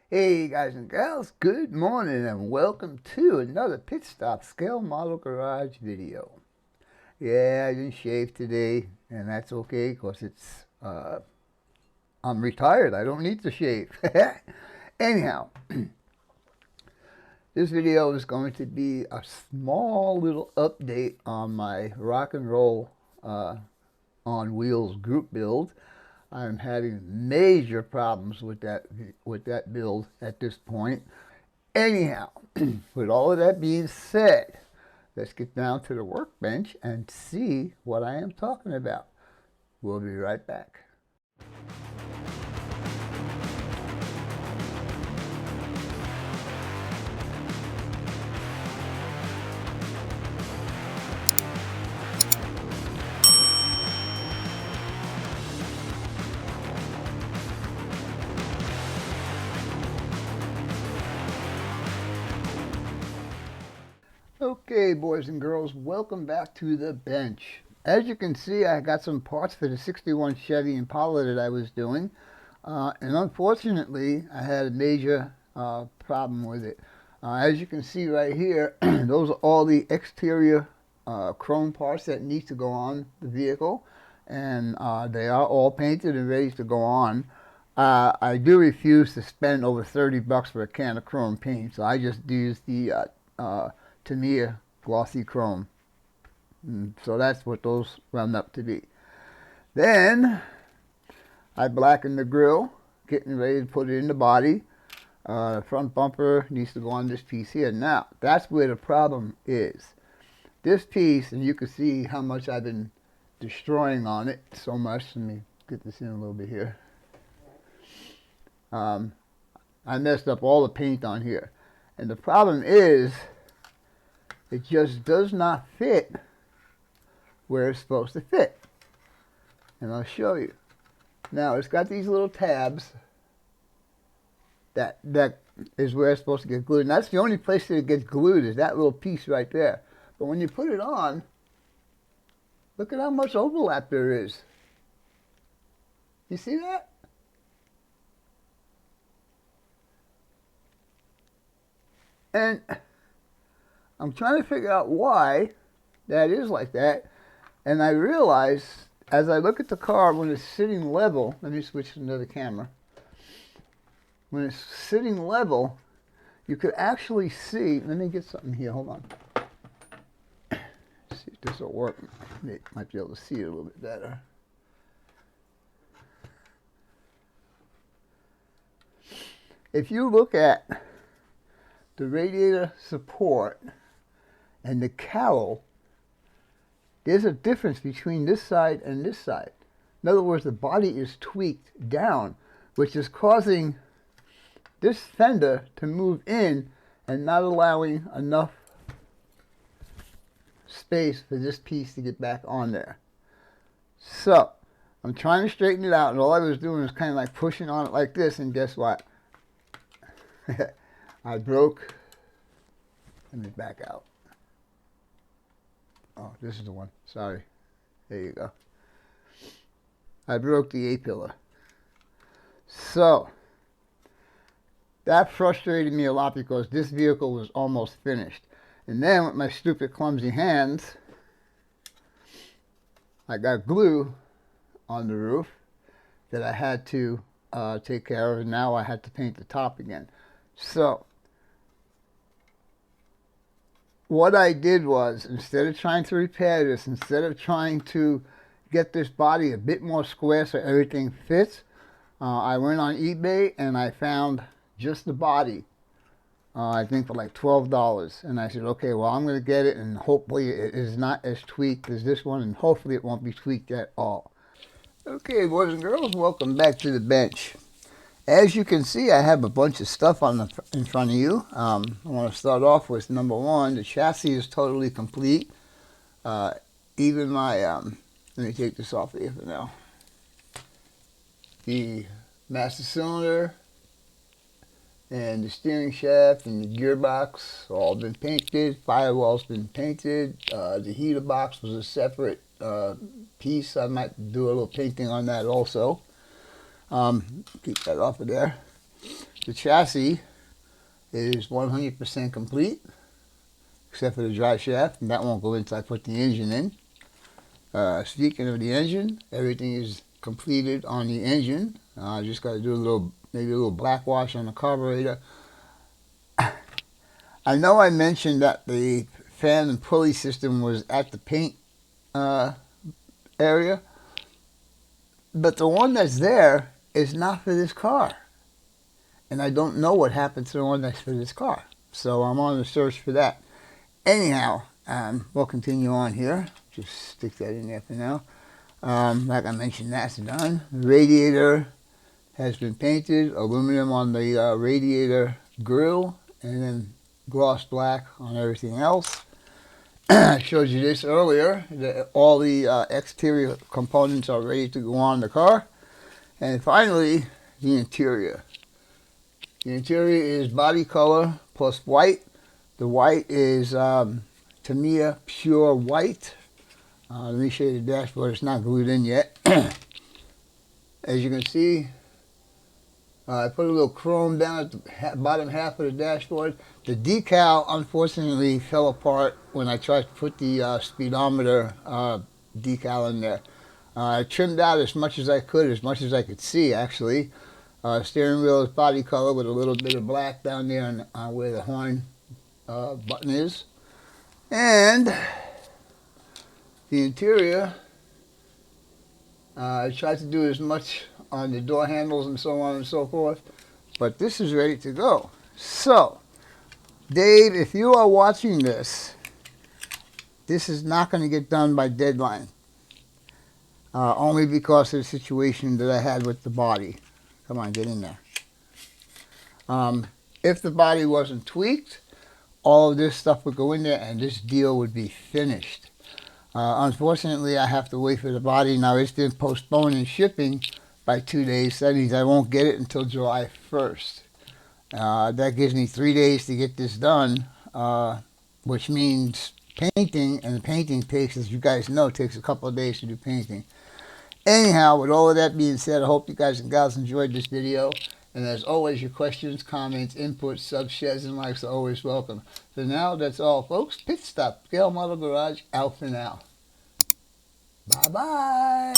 Hey guys and gals, good morning and welcome to another Pit Stop Scale Model Garage video. Yeah, I didn't shave today and that's okay because I'm retired. I don't need to shave. Anyhow, this video is going to be a small little update on my rock and roll on wheels group build. I'm having major problems with that build at this point. Anyhow, with all of that being said, let's get down to the workbench and see what I am talking about. We'll be right back. Okay, boys and girls, welcome back to the bench. As you can see, I got some parts for the 61 Chevy Impala that I was doing, and unfortunately, I had a major problem with it. As you can see right here, those are all the exterior chrome parts that need to go on the vehicle, and they are all painted and ready to go on. I do refuse to spend over 30 bucks for a can of chrome paint, so I just use the Tamiya glossy chrome. So that's what those round up to be. Then I blackened the grill, getting ready to put it in the body. The front bumper needs to go on this piece here. Now, that's where the problem is. This piece, and you can see how much I've been destroying on it so much. Let me get this in a little bit here. I messed up all the paint on here. And the problem is, it just does not fit where it's supposed to fit. And I'll show you. Now, it's got these little tabs that is where it's supposed to get glued. And that's the only place that it gets glued, is that little piece right there. But when you put it on, look at how much overlap there is. You see that? And I'm trying to figure out why that is like that. And I realize, as I look at the car when it's sitting level, let me switch to another camera. When it's sitting level, you could actually see, let me get something here, hold on. See if this will work. Might be able to see it a little bit better. If you look at the radiator support and the cowl, there's a difference between this side and this side. In other words, the body is tweaked down, which is causing this fender to move in and not allowing enough space for this piece to get back on there. So, I'm trying to straighten it out, and all I was doing was kind of like pushing on it like this, and guess what? I broke. Let me back out. Oh, this is the one. Sorry. There you go. I broke the A-pillar. So, that frustrated me a lot because this vehicle was almost finished. And then with my stupid clumsy hands, I got glue on the roof that I had to take care of, and now I had to paint the top again. So, what I did was, instead of trying to repair this, instead of trying to get this body a bit more square so everything fits, I went on eBay and I found just the body, I think for like $12. And I said, okay, well, I'm going to get it, and hopefully it is not as tweaked as this one, and hopefully it won't be tweaked at all. Okay, boys and girls, welcome back to the bench. As you can see, I have a bunch of stuff in front of you. I want to start off with number one. The chassis is totally complete. Even my, let me take this off here for now. The master cylinder and the steering shaft and the gearbox all been painted. Firewall's been painted. The heater box was a separate piece. I might do a little painting on that also. Keep that off of there. The chassis is 100% complete, except for the drive shaft, and that won't go until I put the engine in. Speaking of the engine, everything is completed on the engine. I just got to do maybe a little black wash on the carburetor. I know I mentioned that the fan and pulley system was at the paint area, but the one that's there is not for this car. And I don't know what happened to the one that's for this car. So I'm on the search for that. Anyhow, we'll continue on here. Just stick that in there for now. Like I mentioned, that's done. The radiator has been painted. Aluminum on the radiator grill, and then gloss black on everything else. I showed you this earlier. All the exterior components are ready to go on the car. And finally, the interior. The interior is body color plus white. The white is Tamiya Pure White. Let me show you the dashboard. It's not glued in yet. As you can see, I put a little chrome down at the bottom half of the dashboard. The decal, unfortunately, fell apart when I tried to put the speedometer decal in there. I trimmed out as much as I could see, actually. Steering wheel is body color with a little bit of black down there where the horn button is. And the interior, I tried to do as much on the door handles and so on and so forth, but this is ready to go. So, Dave, if you are watching this, this is not going to get done by deadline, only because of the situation that I had with the body. Come on, get in there. If the body wasn't tweaked, all of this stuff would go in there and this deal would be finished. Unfortunately, I have to wait for the body. Now, it's been postponed in shipping by 2 days. That means I won't get it until July 1st. That gives me 3 days to get this done, which means painting, and the painting takes, as you guys know, takes a couple of days to do painting. Anyhow, with all of that being said, I hope you guys and gals enjoyed this video. And as always, your questions, comments, inputs, subs, shares, and likes are always welcome. For now, that's all, folks. Pit Stop, Scale Model Garage, out for now. Bye-bye.